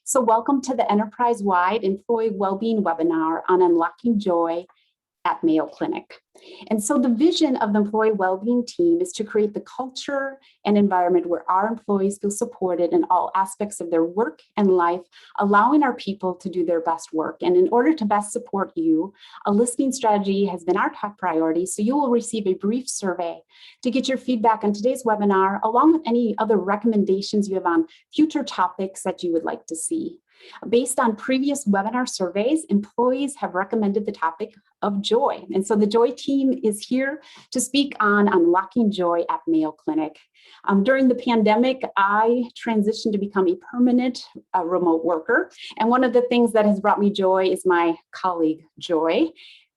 So welcome to the enterprise-wide employee well-being webinar on unlocking joy at Mayo Clinic. And so the vision of the employee well-being team is to create the culture and environment where our employees feel supported in all aspects of their work and life, allowing our people to do their best work. And in order to best support you, a listening strategy has been our top priority. So you will receive a brief survey to get your feedback on today's webinar, along with any other recommendations you have on future topics that you would like to see. Based on previous webinar surveys, employees have recommended the topic of joy. And so the joy team is here to speak on unlocking joy at Mayo Clinic. During the pandemic, I transitioned to become a permanent remote worker. And one of the things that has brought me joy is my colleague, Joy.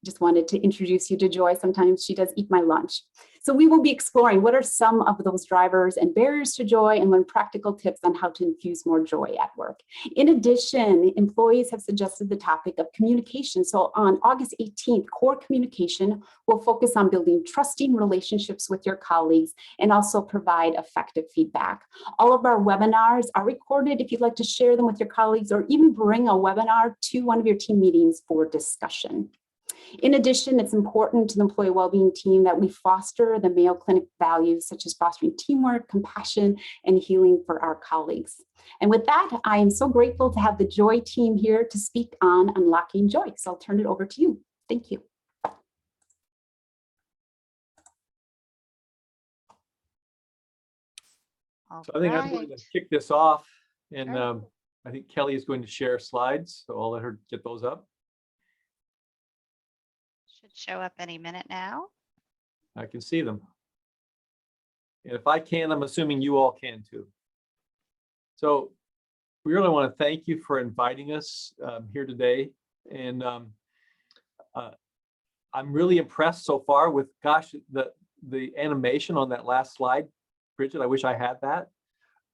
Just wanted to introduce you to Joy. Sometimes she does eat my lunch. So we will be exploring what are some of those drivers and barriers to joy and learn practical tips on how to infuse more joy at work. In addition, employees have suggested the topic of communication. So on August 18th, core communication will focus on building trusting relationships with your colleagues and also provide effective feedback. All of our webinars are recorded if you'd like to share them with your colleagues or even bring a webinar to one of your team meetings for discussion. In addition, it's important to the employee well-being team that we foster the Mayo Clinic values, such as fostering teamwork, compassion, and healing for our colleagues. And with that, I am so grateful to have the Joy team here to speak on unlocking joy. So I'll turn it over to you. Thank you. So I think I'm going to kick this off, and I think Kelly is going to share slides, so I'll let her get those up. Should show up any minute now. I can see them. And if I can, I'm assuming you all can too. So we really want to thank you for inviting us here today. And I'm really impressed so far with, gosh, the animation on that last slide. Bridget, I wish I had that.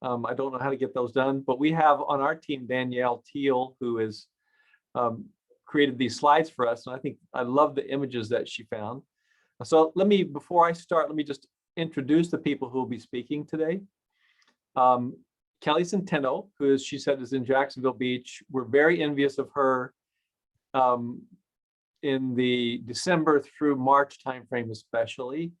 I don't know how to get those done, but we have on our team Danielle Thiel, who is created these slides for us, and I love the images that she found. So before I start, let me just introduce the people who will be speaking today. Kelly Centeno, who she said is in Jacksonville Beach. We're very envious of her in the December through March timeframe especially.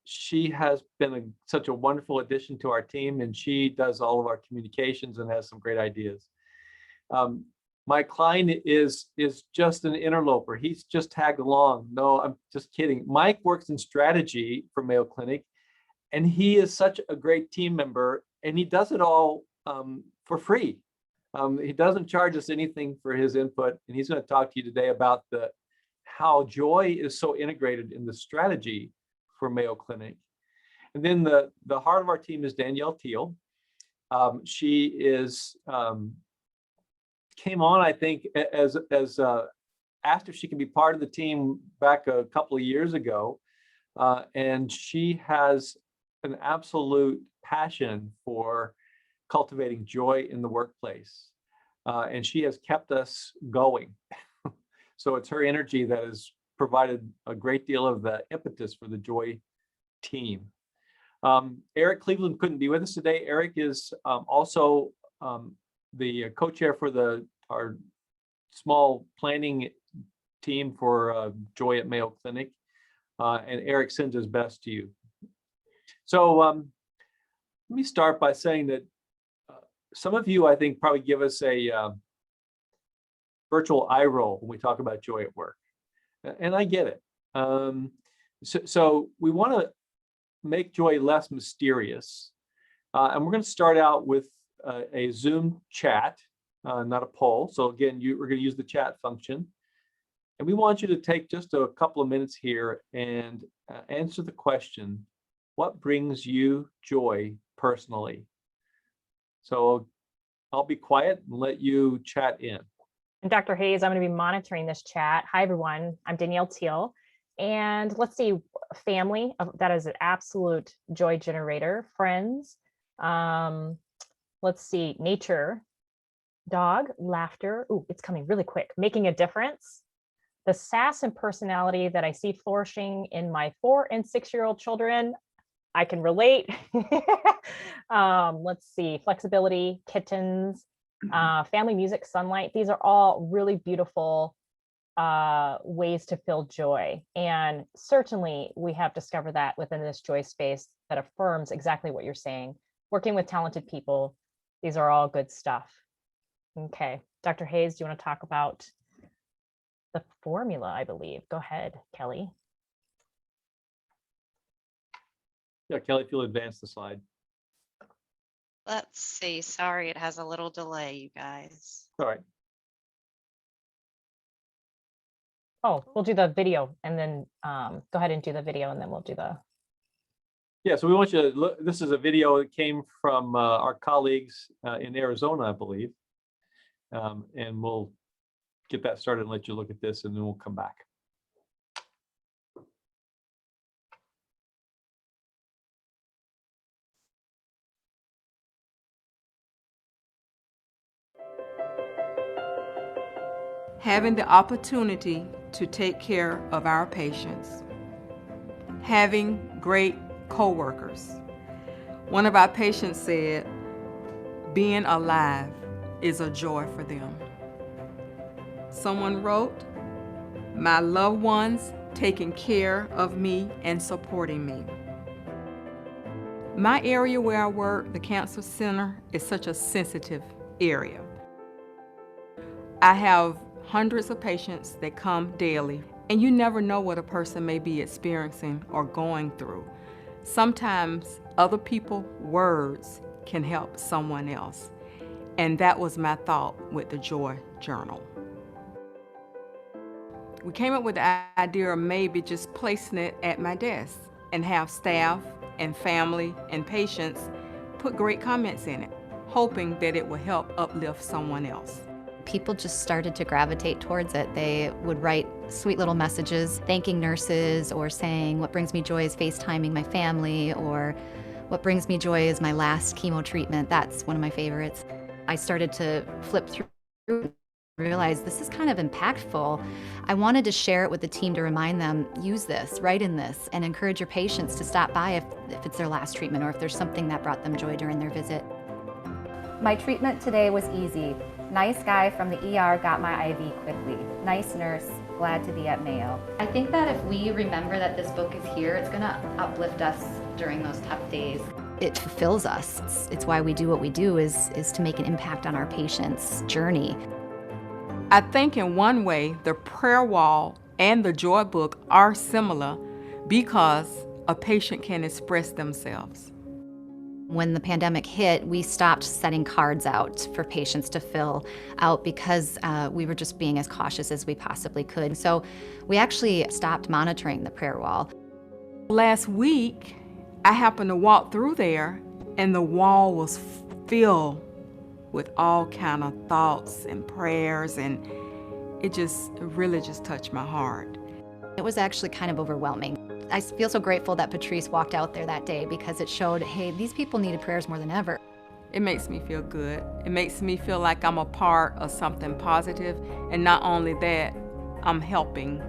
She has been such a wonderful addition to our team, and she does all of our communications and has some great ideas. Mike Klein is just an interloper. He's just tagged along. No, I'm just kidding. Mike works in strategy for Mayo Clinic, and he is such a great team member, and he does it all for free. He doesn't charge us anything for his input, and he's going to talk to you today about how joy is so integrated in the strategy for Mayo Clinic. And then the heart of our team is Danielle Thiel. She is came on, I think, as asked if she can be part of the team back a couple of years ago, and she has an absolute passion for cultivating joy in the workplace, and she has kept us going. So it's her energy that has provided a great deal of the impetus for the joy team. Eric Cleveland couldn't be with us today. Eric is also the co-chair for our small planning team for Joy at Mayo Clinic, and Eric sends his best to you. So let me start by saying that some of you, I think, probably give us a virtual eye roll when we talk about joy at work, and I get it. So we want to make joy less mysterious, and we're going to start out with a Zoom chat, not a poll. So again, we're going to use the chat function. And we want you to take just a couple of minutes here and answer the question, what brings you joy personally? So I'll be quiet and let you chat in. And Dr. Hayes, I'm going to be monitoring this chat. Hi, everyone. I'm Danielle Thiel. And let's see, family, that is an absolute joy generator. Friends, let's see, nature, dog, laughter. Ooh, it's coming really quick. Making a difference. The sass and personality that I see flourishing in my 4- and 6-year-old children. I can relate. Let's see, flexibility, kittens, family music, sunlight. These are all really beautiful ways to feel joy. And certainly we have discovered that within this joy space that affirms exactly what you're saying. Working with talented people, these are all good stuff. Okay, Dr. Hayes, do you want to talk about the formula, I believe? Go ahead, Kelly. Yeah, Kelly, if you'll advance the slide. Let's see. Sorry, it has a little delay, you guys. All right. Oh, we'll do the video and then go ahead and do the video and then we'll do the. Yeah, so we want you to look. This is a video that came from our colleagues in Arizona, I believe. And we'll get that started and let you look at this, and then we'll come back. Having the opportunity to take care of our patients, having great coworkers. One of our patients said, being alive is a joy for them. Someone wrote, my loved ones taking care of me and supporting me. My area where I work, the Cancer Center, is such a sensitive area. I have hundreds of patients that come daily, and you never know what a person may be experiencing or going through. Sometimes other people's words can help someone else. And that was my thought with the Joy Journal. We came up with the idea of maybe just placing it at my desk and have staff and family and patients put great comments in it, hoping that it will help uplift someone else. People just started to gravitate towards it. They would write sweet little messages thanking nurses or saying, what brings me joy is FaceTiming my family, or what brings me joy is my last chemo treatment. That's one of my favorites. I started to flip through and realize this is kind of impactful. I wanted to share it with the team to remind them, use this, write in this, and encourage your patients to stop by if it's their last treatment or if there's something that brought them joy during their visit. My treatment today was easy. Nice guy from the ER got my IV quickly. Nice nurse, glad to be at Mayo. I think that if we remember that this book is here, it's gonna uplift us during those tough days. It fulfills us. It's why we do what we do, is to make an impact on our patients' journey. I think in one way, the prayer wall and the joy book are similar because a patient can express themselves. When the pandemic hit, we stopped setting cards out for patients to fill out because we were just being as cautious as we possibly could. So we actually stopped monitoring the prayer wall. Last week, I happened to walk through there and the wall was filled with all kind of thoughts and prayers, and it really just touched my heart. It was actually kind of overwhelming. I feel so grateful that Patrice walked out there that day because it showed, hey, these people needed prayers more than ever. It makes me feel good. It makes me feel like I'm a part of something positive, and not only that, I'm helping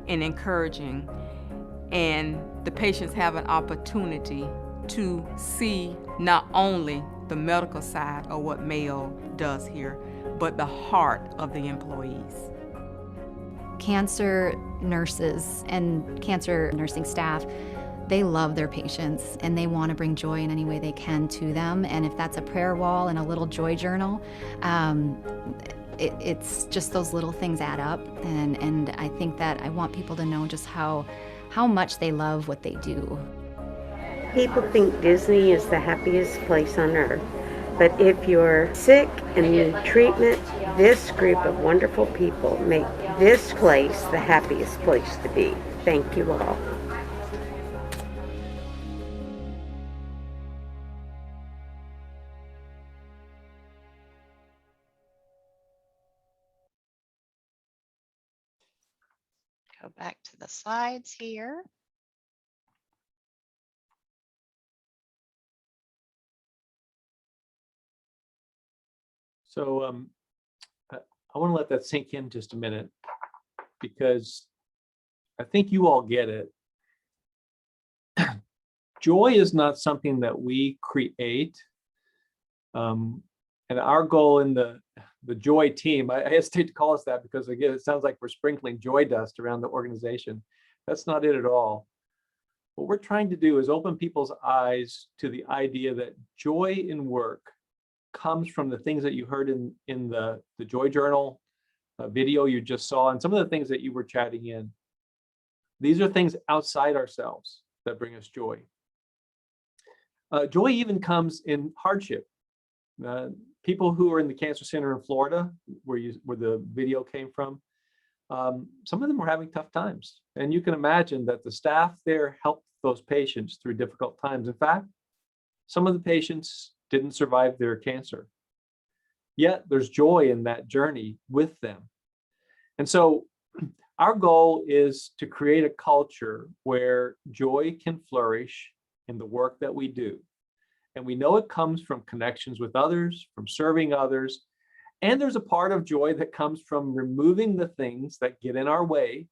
and encouraging, and the patients have an opportunity to see not only the medical side of what Mayo does here, but the heart of the employees. Cancer nurses and cancer nursing staff, they love their patients and they want to bring joy in any way they can to them. And if that's a prayer wall and a little joy journal, it's just those little things add up. And I think that I want people to know just how much they love what they do. People think Disney is the happiest place on earth, but if you're sick and need treatment, this group of wonderful people make this place the happiest place to be. Thank you all. Go back to the slides here. So I want to let that sink in just a minute, because I think you all get it. Joy is not something that we create. And our goal in the Joy team, I hesitate to call us that because again, it sounds like we're sprinkling joy dust around the organization. That's not it at all. What we're trying to do is open people's eyes to the idea that joy in work comes from the things that you heard in the Joy Journal video you just saw, and some of the things that you were chatting in. These are things outside ourselves that bring us joy. Joy even comes in hardship. People who are in the cancer center in Florida, where the video came from, some of them were having tough times. And you can imagine that the staff there helped those patients through difficult times. In fact, some of the patients didn't survive their cancer. Yet there's joy in that journey with them. And so our goal is to create a culture where joy can flourish in the work that we do. And we know it comes from connections with others, from serving others. And there's a part of joy that comes from removing the things that get in our way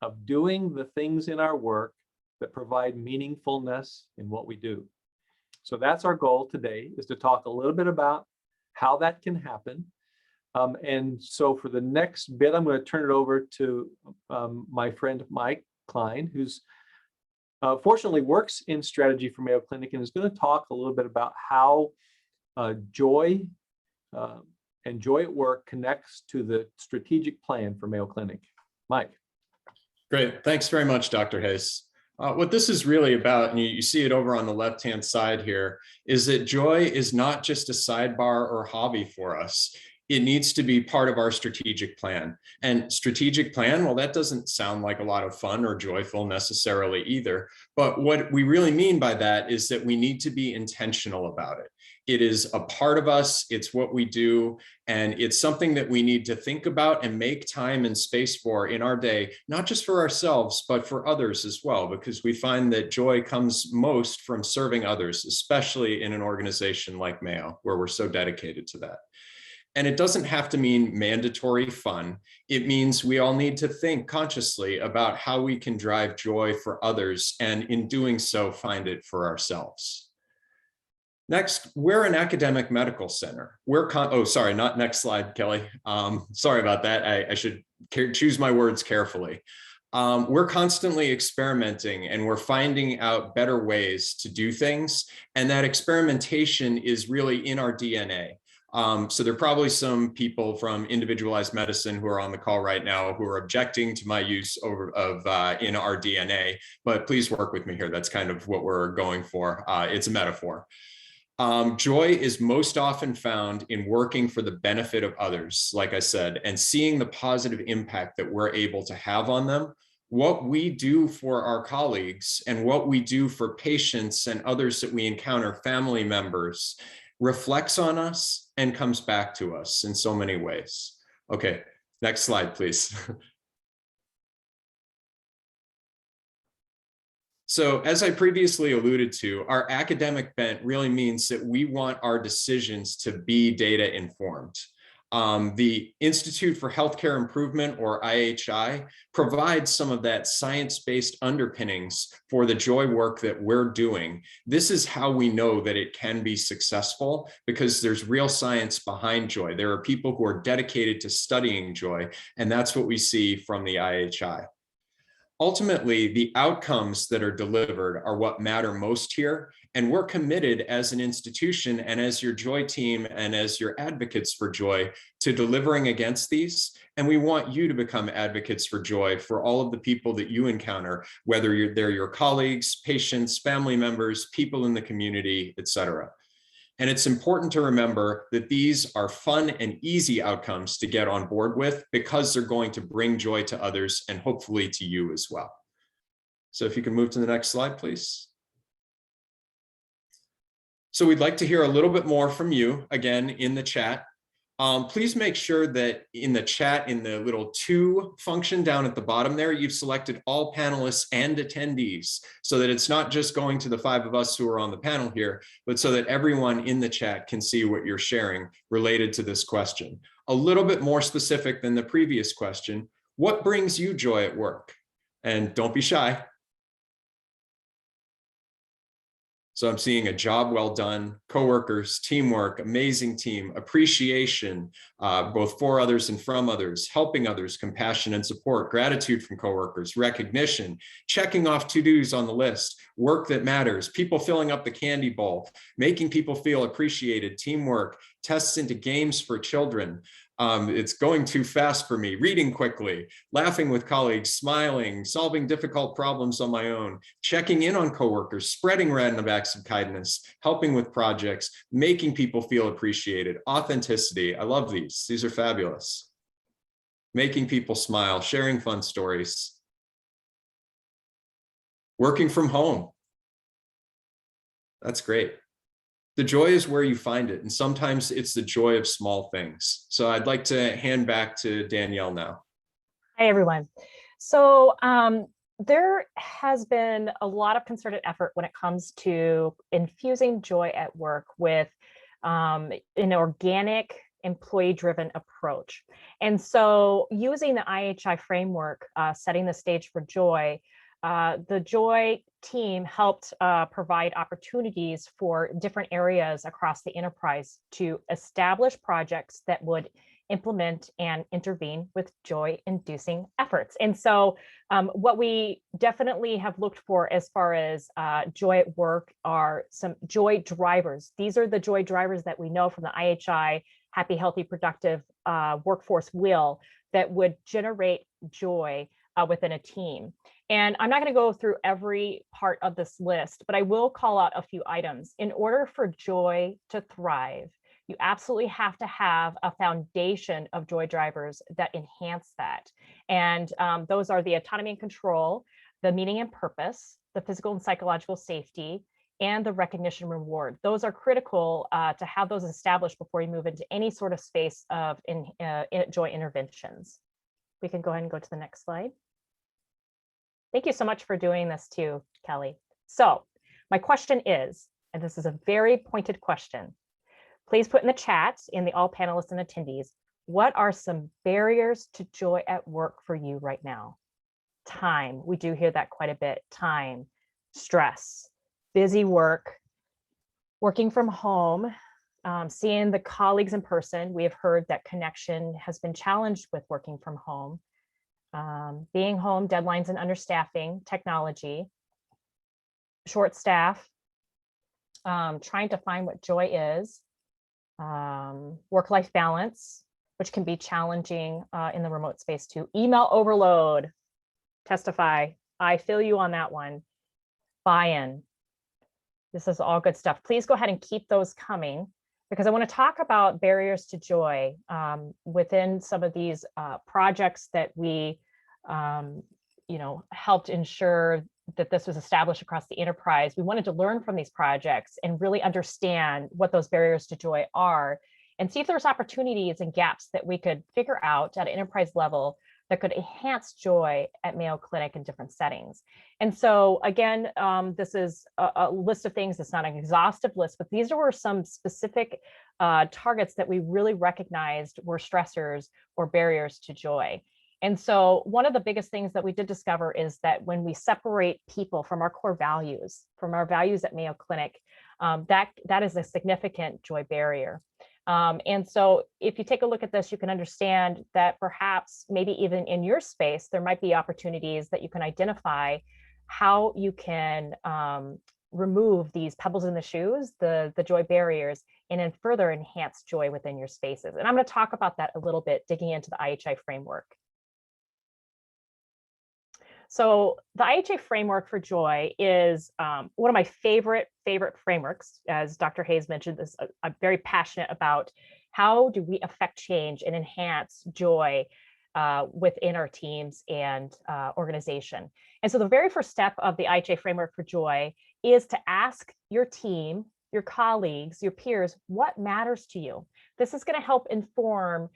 of doing the things in our work that provide meaningfulness in what we do. So that's our goal today, is to talk a little bit about how that can happen. And so for the next bit, I'm going to turn it over to my friend Mike Klein, who's fortunately works in strategy for Mayo Clinic and is going to talk a little bit about how joy and joy at work connects to the strategic plan for Mayo Clinic. Mike. Great. Thanks very much, Dr. Hayes. What this is really about, and you see it over on the left-hand side here, is that joy is not just a sidebar or hobby for us. It needs to be part of our strategic plan. And strategic plan, well, that doesn't sound like a lot of fun or joyful necessarily either. But what we really mean by that is that we need to be intentional about it. It is a part of us, it's what we do, and it's something that we need to think about and make time and space for in our day, not just for ourselves, but for others as well, because we find that joy comes most from serving others, especially in an organization like Mayo, where we're so dedicated to that. And it doesn't have to mean mandatory fun. It means we all need to think consciously about how we can drive joy for others, and in doing so, find it for ourselves. Next, we're an academic medical center. Oh, sorry, not next slide, Kelly. Sorry about that. I should choose my words carefully. We're constantly experimenting and we're finding out better ways to do things. And that experimentation is really in our DNA. So there are probably some people from individualized medicine who are on the call right now who are objecting to my use in our DNA, but please work with me here. That's kind of what we're going for. It's a metaphor. Joy is most often found in working for the benefit of others, like I said, and seeing the positive impact that we're able to have on them. What we do for our colleagues and what we do for patients and others that we encounter, family members, reflects on us and comes back to us in so many ways. Okay, next slide, please. So as I previously alluded to, our academic bent really means that we want our decisions to be data informed. The Institute for Healthcare Improvement, or IHI, provides some of that science-based underpinnings for the joy work that we're doing. This is how we know that it can be successful, because there's real science behind joy. There are people who are dedicated to studying joy, and that's what we see from the IHI. Ultimately, the outcomes that are delivered are what matter most here, and we're committed as an institution and as your joy team and as your advocates for joy to delivering against these. And we want you to become advocates for joy for all of the people that you encounter, whether they're your colleagues, patients, family members, people in the community, etc. And it's important to remember that these are fun and easy outcomes to get on board with, because they're going to bring joy to others and hopefully to you as well. So if you can move to the next slide, please. So we'd like to hear a little bit more from you, again, in the chat. Please make sure that in the chat, in the little to function down at the bottom there, you've selected all panelists and attendees, so that it's not just going to the 5 of us who are on the panel here, but so that everyone in the chat can see what you're sharing related to this question. A little bit more specific than the previous question, what brings you joy at work? And don't be shy. So I'm seeing a job well done, coworkers, teamwork, amazing team, appreciation, both for others and from others, helping others, compassion and support, gratitude from coworkers, recognition, checking off to-dos on the list, work that matters, people filling up the candy bowl, making people feel appreciated, teamwork, tests into games for children. It's going too fast for me, reading quickly, laughing with colleagues, smiling, solving difficult problems on my own, checking in on coworkers, spreading random acts of kindness, helping with projects, making people feel appreciated, authenticity. I love these. These are fabulous. Making people smile, sharing fun stories. Working from home. That's great. The joy is where you find it. And sometimes it's the joy of small things. So I'd like to hand back to Danielle now. Hi, everyone. So there has been a lot of concerted effort when it comes to infusing joy at work with an organic, employee-driven approach. And so using the IHI framework, setting the stage for joy, the Joy team helped provide opportunities for different areas across the enterprise to establish projects that would implement and intervene with joy-inducing efforts. And so what we definitely have looked for as far as joy at work are some joy drivers. These are the joy drivers that we know from the IHI Happy, Healthy, Productive Workforce Wheel that would generate joy within a team. And I'm not going to go through every part of this list, but I will call out a few items. In order for joy to thrive, you absolutely have to have a foundation of joy drivers that enhance that. And those are the autonomy and control, the meaning and purpose, the physical and psychological safety, and the recognition reward. Those are critical to have those established before you move into any sort of space of joy interventions. We can go ahead and go to the next slide. Thank you so much for doing this too, Kelly. So my question is, and this is a very pointed question, please put in the chat in the all panelists and attendees, what are some barriers to joy at work for you right now? Time, we do hear that quite a bit. Time, stress, busy work, working from home, seeing the colleagues in person. We have heard that connection has been challenged with working from home. Being home, deadlines and understaffing, technology, short staff, trying to find what joy is, work-life balance, which can be challenging in the remote space too. Email overload, testify. I feel you on that one. Buy-in. This is all good stuff. Please go ahead and keep those coming because I want to talk about barriers to joy within some of these projects that we helped ensure that this was established across the enterprise. We wanted to learn from these projects and really understand what those barriers to joy are and see if there's opportunities and gaps that we could figure out at an enterprise level that could enhance joy at Mayo Clinic in different settings. And so again, this is a list of things. It's not an exhaustive list, but these were some specific targets that we really recognized were stressors or barriers to joy. And so one of the biggest things that we did discover is that when we separate people from our core values, from our values at Mayo Clinic, that is a significant joy barrier. And so if you take a look at this, you can understand that perhaps maybe even in your space, there might be opportunities that you can identify how you can remove these pebbles in the shoes, the joy barriers, and then further enhance joy within your spaces. And I'm going to talk about that a little bit, digging into the IHI framework. So the IHI framework for joy is one of my favorite frameworks. As Dr. Hayes mentioned, this, I'm very passionate about how do we affect change and enhance joy within our teams and organization. And so the very first step of the IHI framework for joy is to ask your team, your colleagues, your peers, what matters to you. This is going to help inform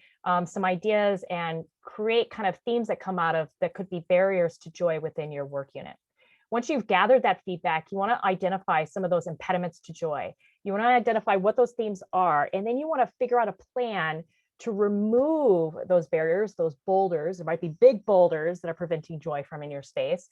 some ideas and create kind of themes that come out of that could be barriers to joy within your work unit. Once you've gathered that feedback, you want to identify some of those impediments to joy. You want to identify what those themes are, and then you want to figure out a plan to remove those barriers, those boulders. There might be big boulders that are preventing joy from in your space.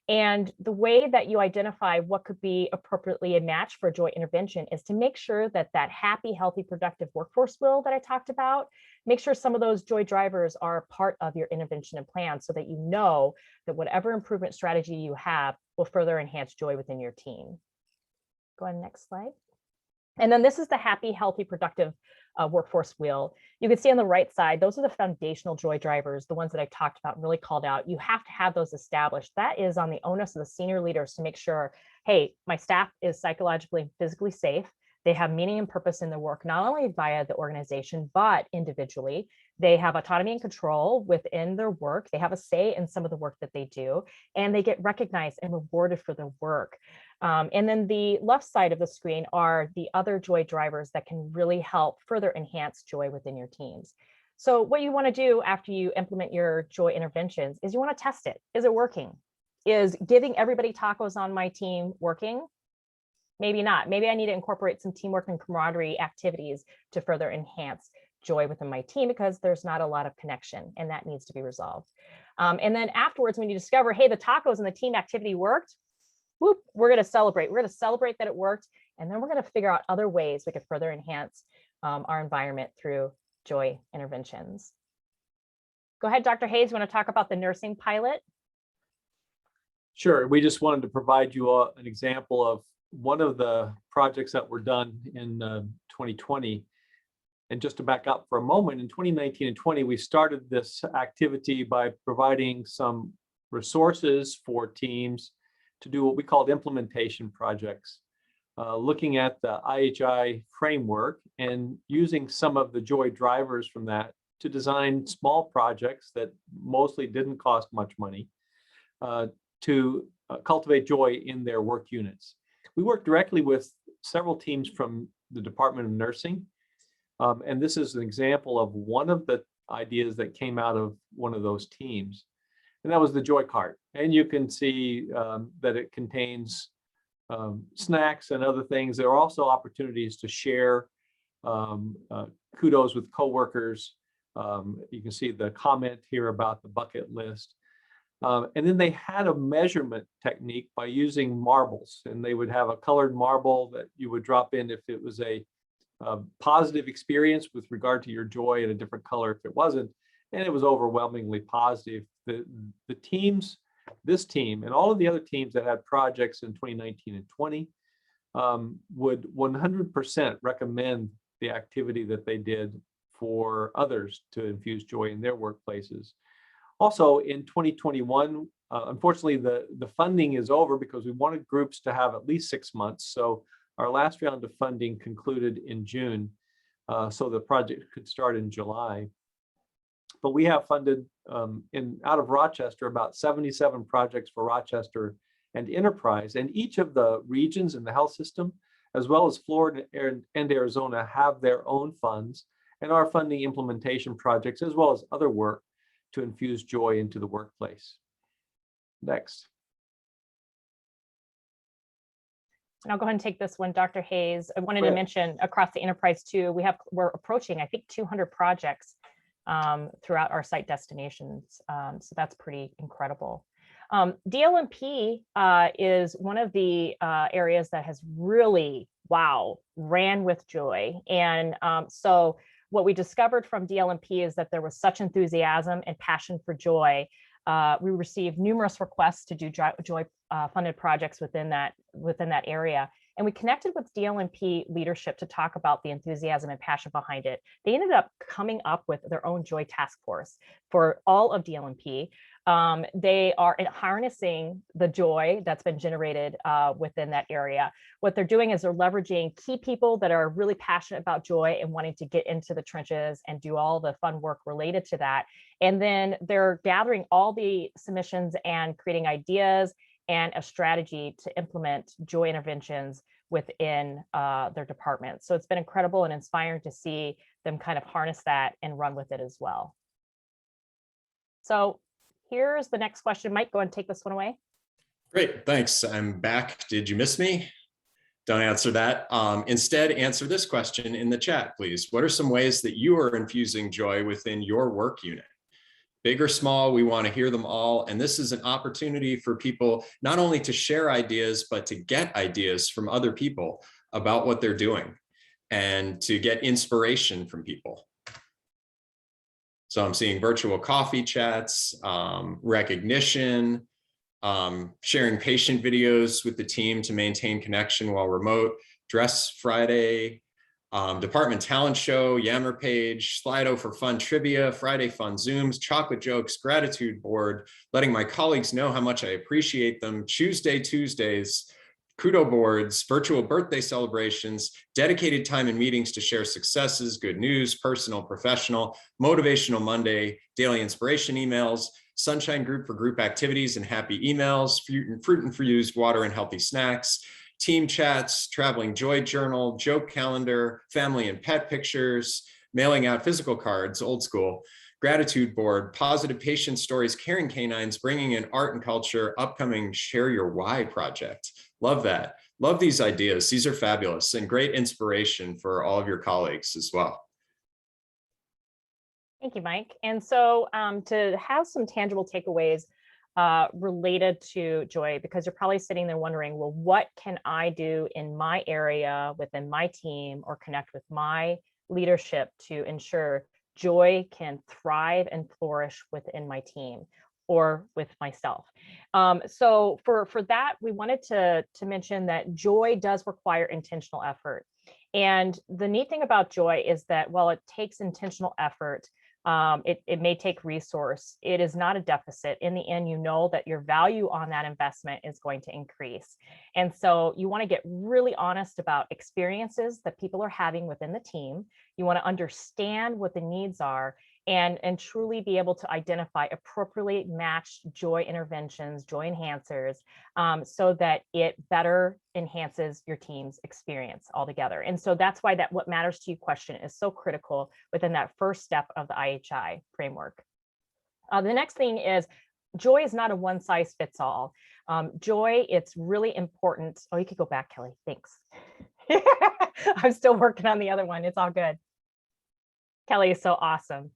And the way that you identify what could be appropriately a match for joy intervention is to make sure that that happy, healthy, productive workforce wheel that I talked about, make sure some of those joy drivers are part of your intervention and plan so that you know that whatever improvement strategy you have will further enhance joy within your team. Go ahead, next slide. And then this is the happy, healthy, productive workforce wheel. You can see on the right side, those are the foundational joy drivers, the ones that I talked about and really called out. You have to have those established. That is on the onus of the senior leaders to make sure, hey, my staff is psychologically and physically safe. They have meaning and purpose in their work, not only via the organization, but individually. They have autonomy and control within their work. They have a say in some of the work that they do, and they get recognized and rewarded for their work. And then the left side of the screen are the other joy drivers that can really help further enhance joy within your teams. So what you want to do after you implement your joy interventions is you want to test it. Is it working? Is giving everybody tacos on my team working? Maybe not. Maybe I need to incorporate some teamwork and camaraderie activities to further enhance joy within my team because there's not a lot of connection and that needs to be resolved. And then afterwards, when you discover, hey, the tacos and the team activity worked, whoop, we're going to celebrate. We're going to celebrate that it worked. And then we're going to figure out other ways we could further enhance our environment through joy interventions. Go ahead, Dr. Hayes, you want to talk about the nursing pilot? Sure. We just wanted to provide you an example of one of the projects that were done in 2020. And just to back up for a moment, in 2019 and 20, we started this activity by providing some resources for teams to do what we called implementation projects, looking at the Iha Framework and using some of the joy drivers from that to design small projects that mostly didn't cost much money to cultivate joy in their work units. We worked directly with several teams from the Department of Nursing. And this is an example of one of the ideas that came out of one of those teams. And that was the Joy Cart. And you can see that it contains snacks and other things. There are also opportunities to share kudos with coworkers. You can see the comment here about the bucket list. And then they had a measurement technique by using marbles, and they would have a colored marble that you would drop in if it was a positive experience with regard to your joy, and a different color if it wasn't, and it was overwhelmingly positive. The teams, this team and all of the other teams that had projects in 2019 and 20 would 100% recommend the activity that they did for others to infuse joy in their workplaces. Also in 2021, unfortunately, the funding is over because we wanted groups to have at least 6 months. So our last round of funding concluded in June, so the project could start in July. But we have funded out of Rochester about 77 projects for Rochester and Enterprise, and each of the regions in the health system, as well as Florida and Arizona, have their own funds and are funding implementation projects as well as other work to infuse joy into the workplace. Next. And I'll go ahead and take this one, Dr. Hayes. I wanted to mention across the enterprise too, we're approaching, I think, 200 projects throughout our site destinations. So that's pretty incredible. DLMP is one of the areas that has really, wow, ran with joy. And so what we discovered from DLMP is that there was such enthusiasm and passion for joy. We received numerous requests to do joy funded projects within that area. And we connected with DLMP leadership to talk about the enthusiasm and passion behind it. They ended up coming up with their own joy task force for all of DLMP. They are harnessing the joy that's been generated within that area. What they're doing is they're leveraging key people that are really passionate about joy and wanting to get into the trenches and do all the fun work related to that. And then they're gathering all the submissions and creating ideas and a strategy to implement joy interventions within their department. So it's been incredible and inspiring to see them kind of harness that and run with it as well. So here's the next question. Mike, go and take this one away. Great, thanks. I'm back. Did you miss me? Don't answer that. Instead, answer this question in the chat, please. What are some ways that you are infusing joy within your work unit? Big or small, we want to hear them all. And this is an opportunity for people not only to share ideas, but to get ideas from other people about what they're doing and to get inspiration from people. So I'm seeing virtual coffee chats, recognition, sharing patient videos with the team to maintain connection while remote, Dress Friday, department talent show, Yammer page, Slido for fun trivia, Friday fun Zooms, chocolate jokes, gratitude board, letting my colleagues know how much I appreciate them, Tuesday Tuesdays, kudo boards, virtual birthday celebrations, dedicated time in meetings to share successes, good news, personal, professional, motivational Monday, daily inspiration emails, sunshine group for group activities and happy emails, fruit infused water and healthy snacks, team chats, traveling joy journal, joke calendar, family and pet pictures, mailing out physical cards, old school, gratitude board, positive patient stories, caring canines, bringing in art and culture, upcoming Share Your Why project. Love that. Love these ideas. These are fabulous and great inspiration for all of your colleagues as well. Thank you, Mike. And so to have some tangible takeaways related to joy, because you're probably sitting there wondering, well, what can I do in my area, within my team, or connect with my leadership to ensure joy can thrive and flourish within my team or with myself? So for that, we wanted to mention that joy does require intentional effort. And the neat thing about joy is that while it takes intentional effort, it may take resource, it is not a deficit. In the end, you know that your value on that investment is going to increase. And so you want to get really honest about experiences that people are having within the team. You want to understand what the needs are and truly be able to identify appropriately matched joy interventions, joy enhancers, so that it better enhances your team's experience altogether. And so that's why that what matters to you question is so critical within that first step of the IHI framework. The next thing is joy is not a one size fits all. Joy, it's really important. Oh, you could go back, Kelly. Thanks. I'm still working on the other one. It's all good. Kelly is so awesome.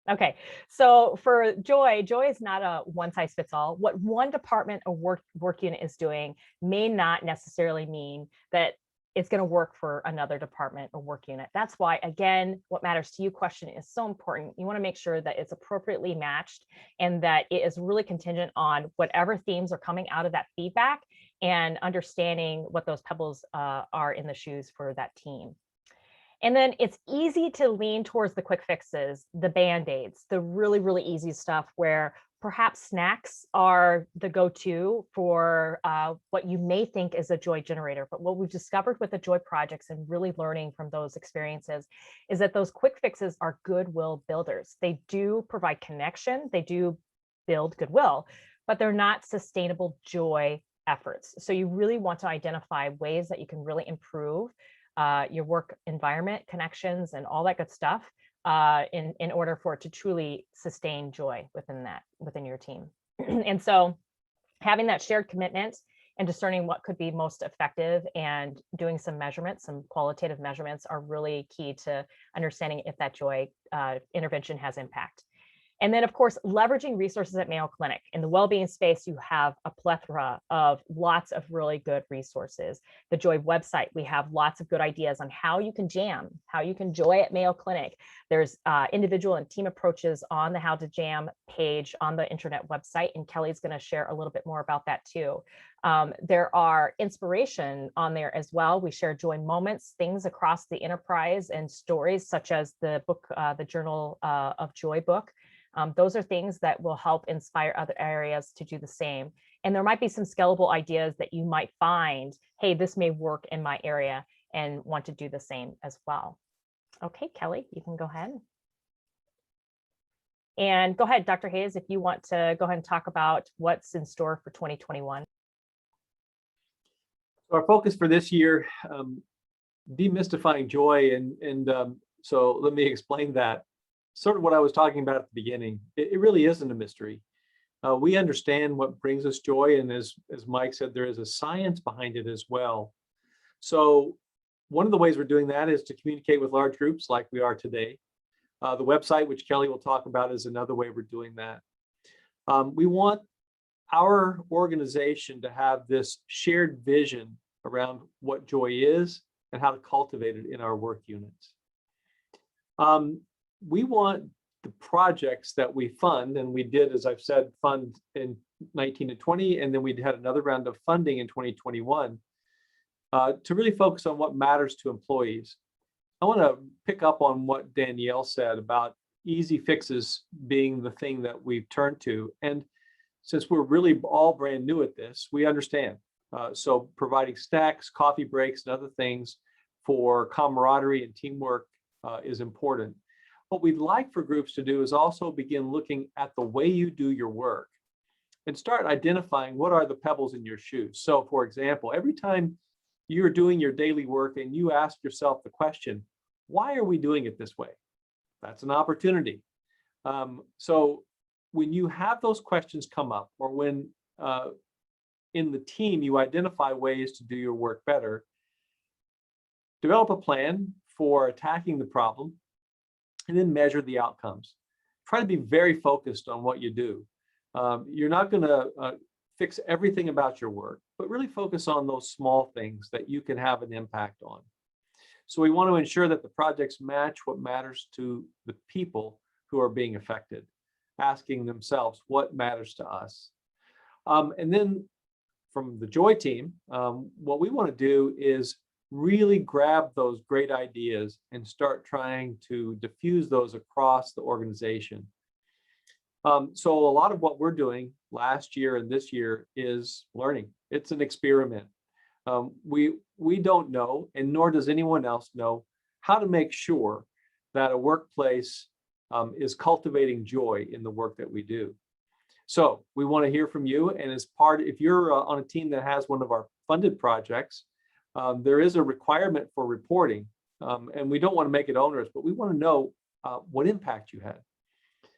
Okay, so for joy is not a one size fits all. What one department or work unit is doing may not necessarily mean that it's going to work for another department or work unit. That's why, again, what matters to you question is so important. You want to make sure that it's appropriately matched and that it is really contingent on whatever themes are coming out of that feedback and understanding what those pebbles are in the shoes for that team. And then it's easy to lean towards the quick fixes, the Band-Aids, the really, really easy stuff where perhaps snacks are the go-to for what you may think is a joy generator. But what we've discovered with the joy projects and really learning from those experiences is that those quick fixes are goodwill builders. They do provide connection, they do build goodwill, but they're not sustainable joy efforts. So you really want to identify ways that you can really improve your work environment, connections, and all that good stuff in order for it to truly sustain joy within your team. And so having that shared commitment and discerning what could be most effective and doing some measurements, some qualitative measurements are really key to understanding if that joy intervention has impact. And then, of course, leveraging resources at Mayo Clinic. In the well-being space, you have a plethora of lots of really good resources. The Joy website, we have lots of good ideas on how you can jam, how you can joy at Mayo Clinic. There's individual and team approaches on the How to Jam page on the internet website, and Kelly's going to share a little bit more about that too. There are inspiration on there as well. We share joy moments, things across the enterprise, and stories such as the book, the Journal of Joy book. Those are things that will help inspire other areas to do the same. And there might be some scalable ideas that you might find, hey, this may work in my area, and want to do the same as well. Okay, Kelly, you can go ahead. And go ahead, Dr. Hayes, if you want to go ahead and talk about what's in store for 2021. So our focus for this year, demystifying joy. And so let me explain that. Sort of what I was talking about at the beginning. It really isn't a mystery. We understand what brings us joy. And as Mike said, there is a science behind it as well. So one of the ways we're doing that is to communicate with large groups like we are today. The website, which Kelly will talk about, is another way we're doing that. We want our organization to have this shared vision around what joy is and how to cultivate it in our work units. We want the projects that we fund, and we did, as I've said, fund in 19 and 20, and then we had another round of funding in 2021, to really focus on what matters to employees. I want to pick up on what Danielle said about easy fixes being the thing that we've turned to. And since we're really all brand new at this, we understand. So providing snacks, coffee breaks, and other things for camaraderie and teamwork is important. What we'd like for groups to do is also begin looking at the way you do your work and start identifying what are the pebbles in your shoes. So for example, every time you're doing your daily work and you ask yourself the question, why are we doing it this way? That's an opportunity. So when you have those questions come up, or when in the team you identify ways to do your work better, develop a plan for attacking the problem, and then measure the outcomes. Try to be very focused on what you do. You're not going to fix everything about your work, but really focus on those small things that you can have an impact on. So we want to ensure that the projects match what matters to the people who are being affected, asking themselves what matters to us. And then from the Joy team, what we want to do is really grab those great ideas and start trying to diffuse those across the organization. So a lot of what we're doing last year and this year is learning. It's an experiment. We don't know, and nor does anyone else know, how to make sure that a workplace is cultivating joy in the work that we do. So we want to hear from you, and as part, if you're on a team that has one of our funded projects, there is a requirement for reporting, and we don't want to make it onerous, but we want to know what impact you had.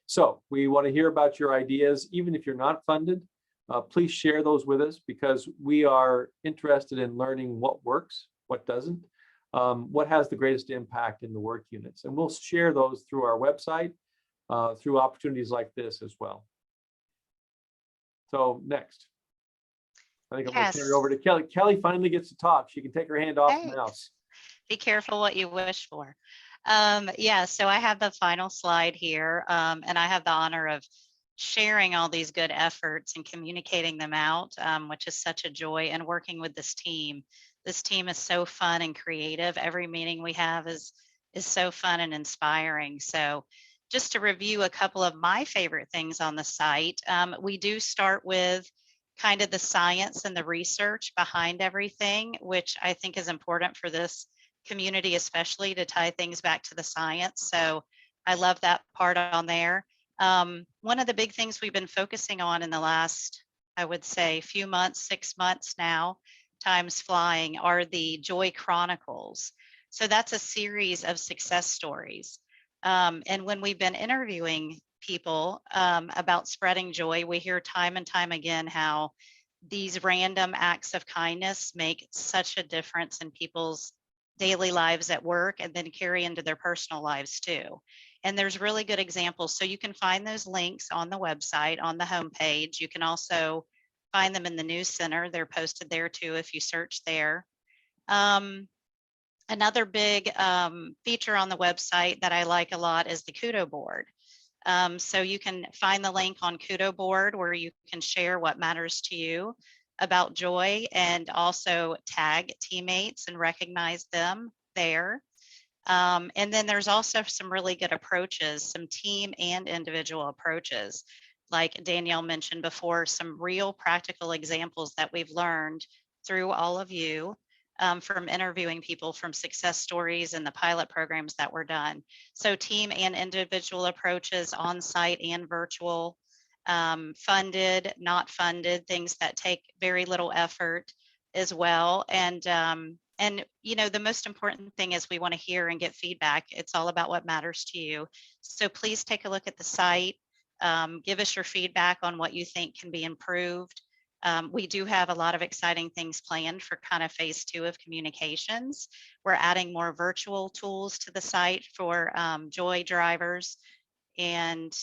So we want to hear about your ideas, even if you're not funded. Please share those with us, because we are interested in learning what works, what doesn't, what has the greatest impact in the work units. And we'll share those through our website, through opportunities like this as well. So next, I think I'm going to turn it over to Kelly. Kelly finally gets to talk. She can take her hand off the mouse. Be careful what you wish for. Yeah, so I have the final slide here, and I have the honor of sharing all these good efforts and communicating them out, which is such a joy, and working with this team. This team is so fun and creative. Every meeting we have is so fun and inspiring. So just to review a couple of my favorite things on the site, we do start with kind of the science and the research behind everything, which I think is important for this community, especially to tie things back to the science. So I love that part on there. One of the big things we've been focusing on in the last, I would say, few months, 6 months now, time's flying, are the Joy Chronicles. So that's a series of success stories. And when we've been interviewing people about spreading joy, we hear time and time again how these random acts of kindness make such a difference in people's daily lives at work, and then carry into their personal lives too. And there's really good examples. So you can find those links on the website, on the homepage. You can also find them in the news center. They're posted there too if you search there. Another big feature on the website that I like a lot is the Kudo board. So you can find the link on Kudo board where you can share what matters to you about joy, and also tag teammates and recognize them there. And then there's also some really good approaches, some team and individual approaches. Like Danielle mentioned before, some real practical examples that we've learned through all of you from interviewing people, from success stories and the pilot programs that were done. So team and individual approaches, on-site and virtual, funded, not funded, things that take very little effort as well. And you know, the most important thing is we want to hear and get feedback. It's all about what matters to you. So please take a look at the site. Give us your feedback on what you think can be improved. We do have a lot of exciting things planned for kind of phase 2 of communications. We're adding more virtual tools to the site for Joy drivers. And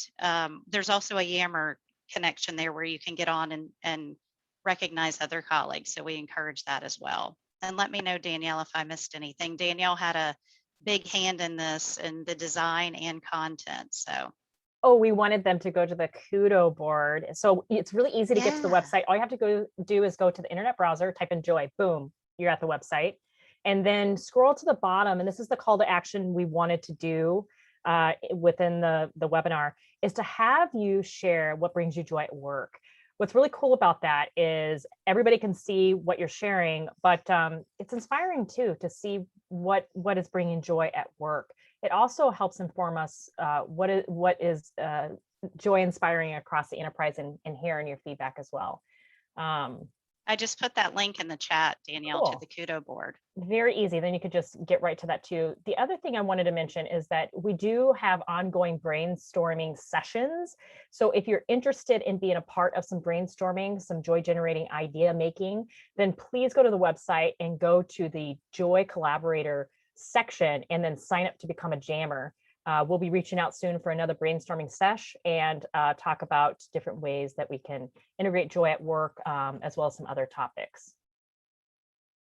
there's also a Yammer connection there where you can get on and recognize other colleagues. So we encourage that as well. And let me know, Danielle, if I missed anything. Danielle had a big hand in this, in the design and content. So. Oh, we wanted them to go to the Kudo board. So it's really easy to get to the Yeah. website. All you have to do is go to the internet browser, type in Joy, boom, you're at the website. And then scroll to the bottom. And this is the call to action we wanted to do within the webinar, is to have you share what brings you joy at work. What's really cool about that is everybody can see what you're sharing, but it's inspiring too, to see what is bringing joy at work. It also helps inform us what is joy inspiring across the enterprise, and hearing your feedback as well. I just put that link in the chat, Danielle, Cool. to the Kudo board. Very easy. Then you could just get right to that too. The other thing I wanted to mention is that we do have ongoing brainstorming sessions. So if you're interested in being a part of some brainstorming, some joy generating idea making, then please go to the website and go to the Joy Collaborator section and then sign up to become a jammer. We'll be reaching out soon for another brainstorming sesh and talk about different ways that we can integrate joy at work, as well as some other topics.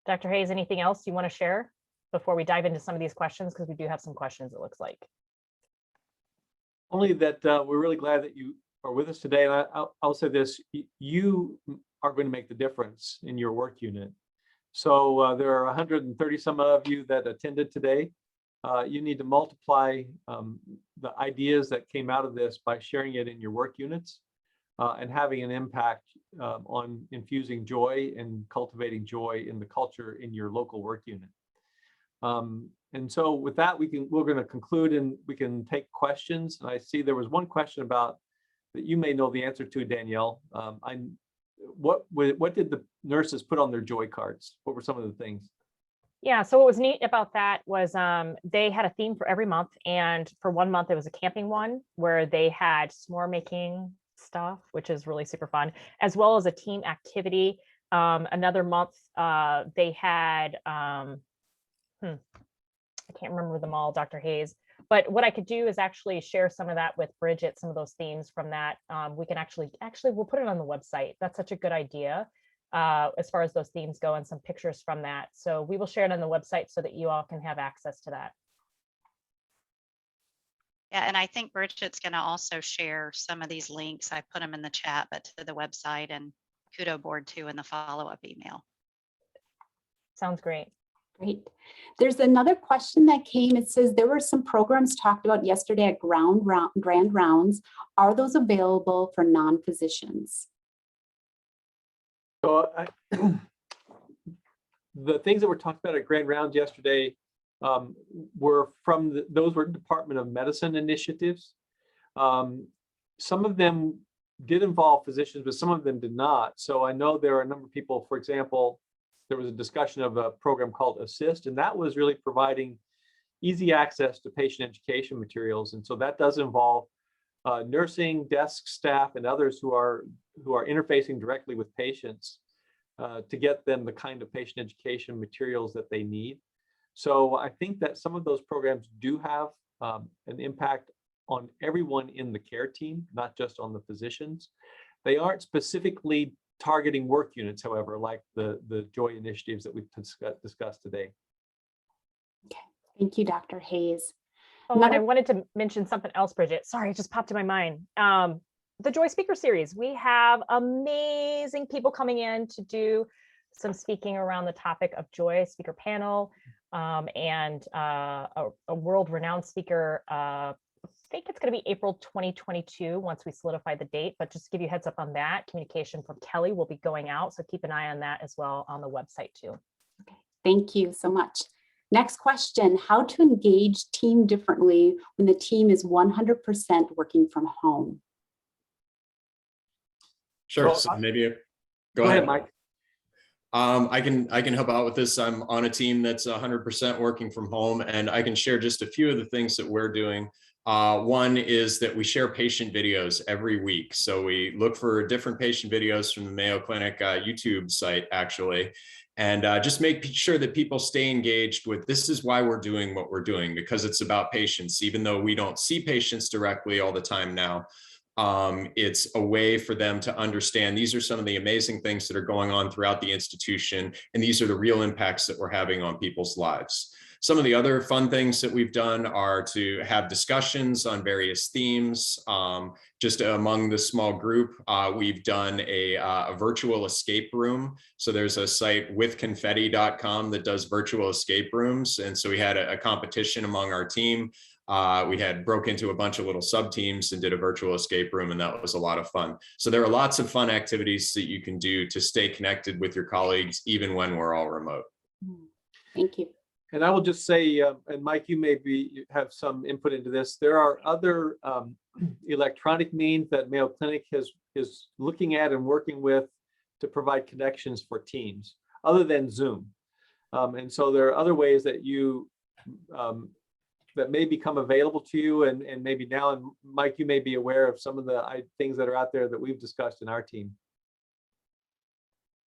Dr. Hayes, anything else you want to share before we dive into some of these questions? Because we do have some questions, it looks like. Only that we're really glad that you are with us today. And I'll say this, you are going to make the difference in your work unit. So there are 130 some of you that attended today. You need to multiply the ideas that came out of this by sharing it in your work units and having an impact on infusing joy and cultivating joy in the culture in your local work unit. And so with that, we're going to conclude and we can take questions. And I see there was one question about that you may know the answer to, Danielle. What did the nurses put on their joy cards? What were some of the things? Yeah, so what was neat about that was they had a theme for every month, and for one month it was a camping one where they had s'more making stuff, which is really super fun, as well as a team activity. Another month they had I can't remember them all, Dr. Hayes, but what I could do is actually share some of that with Bridget, some of those themes from that. We can actually we'll put it on the website. That's such a good idea. As far as those themes go, and some pictures from that. So we will share it on the website so that you all can have access to that. Yeah, and I think Bridget's going to also share some of these links. I put them in the chat, but to the website and Kudo board too in the follow-up email. Sounds great. Great. There's another question that came. It says there were some programs talked about yesterday at Grand Rounds. Are those available for non-physicians? So the things that were talked about at Grand Rounds yesterday were from those were Department of Medicine initiatives. Some of them did involve physicians, but some of them did not. So I know there are a number of people, for example, there was a discussion of a program called Assist, and that was really providing easy access to patient education materials. And so that does involve nursing, desk staff, and others who are interfacing directly with patients to get them the kind of patient education materials that they need. So I think that some of those programs do have an impact on everyone in the care team, not just on the physicians. They aren't specifically targeting work units, however, like the Joy initiatives that we've discussed today. Okay, thank you, Dr. Hayes. Oh, and I wanted to mention something else, Bridget. Sorry, it just popped in my mind. The Joy Speaker Series. We have amazing people coming in to do some speaking around the topic of joy, speaker panel, and a world-renowned speaker. I think it's going to be April 2022 once we solidify the date, but just to give you a heads up on that, communication from Kelly will be going out. So keep an eye on that as well on the website too. Okay, thank you so much. Next question, how to engage team differently when the team is 100% working from home? Sure, so maybe go ahead, Mike. I can help out with this. I'm on a team that's 100% working from home, and I can share just a few of the things that we're doing. One is that we share patient videos every week. So we look for different patient videos from the Mayo Clinic YouTube site, actually, and just make sure that people stay engaged with this is why we're doing what we're doing, because it's about patients, even though we don't see patients directly all the time now. It's a way for them to understand these are some of the amazing things that are going on throughout the institution, and these are the real impacts that we're having on people's lives. Some of the other fun things that we've done are to have discussions on various themes. Just among the small group, we've done a virtual escape room. So there's a site withconfetti.com that does virtual escape rooms. And so we had a competition among our team. We had broke into a bunch of little sub teams and did a virtual escape room, and that was a lot of fun. So there are lots of fun activities that you can do to stay connected with your colleagues, even when we're all remote. Thank you. And I will just say, and Mike, you maybe have some input into this. There are other electronic means that Mayo Clinic is looking at and working with to provide connections for teams other than Zoom. And so there are other ways that you that may become available to you, and maybe now, and Mike, you may be aware of some of the things that are out there that we've discussed in our team.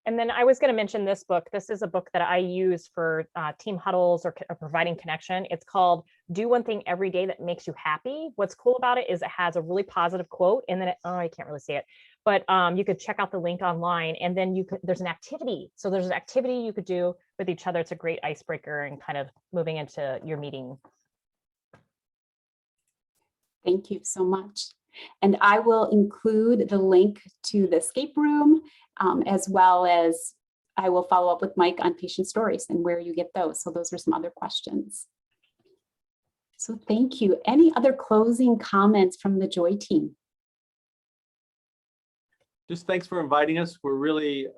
And then I was going to mention this book. This is a book that I use for team huddles or providing connection. It's called Do One Thing Every Day That Makes You Happy. What's cool about it is it has a really positive quote, and then I can't really see it, but you could check out the link online, and then there's an activity. So there's an activity you could do with each other. It's a great icebreaker and kind of moving into your meeting. Thank you so much. And I will include the link to the escape room, as well as I will follow up with Mike on patient stories and where you get those. So those are some other questions. So thank you. Any other closing comments from the Joy team? Just thanks for inviting us. We're really,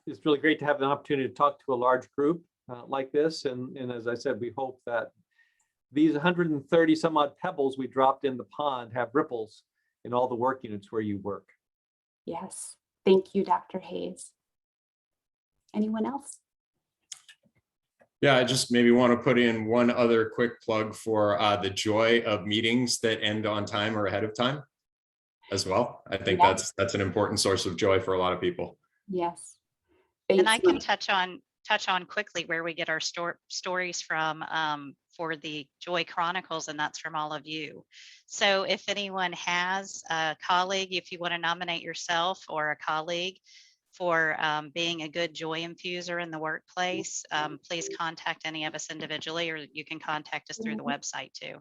it's really great to have an opportunity to talk to a large group like this. And as I said, we hope that these 130 some odd pebbles we dropped in the pond have ripples in all the work units where you work. Yes, thank you, Dr. Hayes. Anyone else? Yeah, I just maybe want to put in one other quick plug for the joy of meetings that end on time or ahead of time as well. I think that's an important source of joy for a lot of people. Yes. And Thanks, I can Mike. touch on quickly where we get our stories from for the Joy Chronicles, and that's from all of you. So if anyone has a colleague, if you want to nominate yourself or a colleague for being a good joy infuser in the workplace, please contact any of us individually, or you can contact us through the website too.